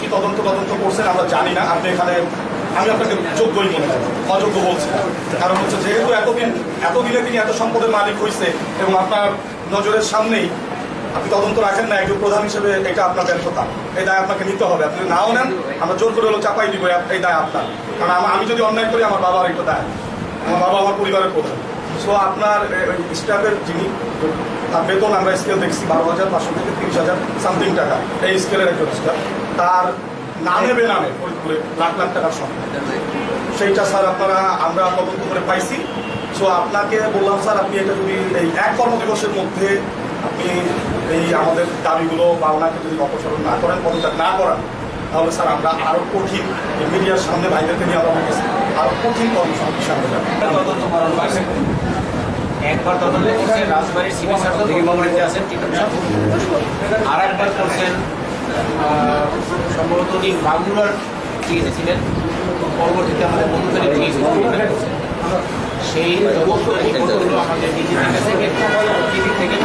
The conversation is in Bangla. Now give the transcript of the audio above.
কি তদন্ত করছেন আমরা জানি না। আপনি এখানে আমি আপনাকে যোগ্যই মনে করি, অযোগ্য বলছি না। কারণ হচ্ছে যেহেতু এতদিনে তিনি এত সম্পদের মালিক হয়েছে এবং আপনার নজরের সামনেই আপনি তদন্ত রাখেন না একজন প্রধান হিসেবে, এটা আপনার ব্যর্থতা। এই দায় আপনাকে নিতে হবে। আপনি নাও নেন, আমরা জোর করে হলো চাপাই দিব, এই দায় আপনার। কারণ আমি যদি অন্যায় করি আমার বাবার একটা দায়, আমার বাবা আমার পরিবারের প্রধান। সো আপনার স্টাফের যিনি তার বেতন আমরা স্কেল দেখছি 12,500 থেকে 30,000 সামথিং টাকা, এই স্কেলের একজন স্টাফ, তার নামে বেনামে ফরিদপুরে লাখ লাখ টাকার সম্পদ। সেইটা স্যার আমরা তদন্ত করে পাইছি। সো আপনাকে বললাম স্যার, আপনি এটা যদি এই এক কর্মদিবসের মধ্যে আপনি এই আমাদের দাবিগুলো বা ওনাকে যদি অপসারণ না করেন, পদত্যাগ না করান, তাহলে স্যার আমরা আরও কঠিন মিডিয়ার সামনে ভাইদেরকে নিয়ে আমরা বলতেছি আরও কঠিন কর্মসূচির সামনে যাবো। একবার তদন্ত করছেন রাজবাড়ির সিভিল সার্জন থেকে মামলাতে আছেন, আর একবার করছেন সম্ভবত উনি বাংলার চিকিৎসা ছিলেন, পরবর্তীতে আমাদের বন্ধুদের সেই তদন্ত আমাদের ডিজি থেকে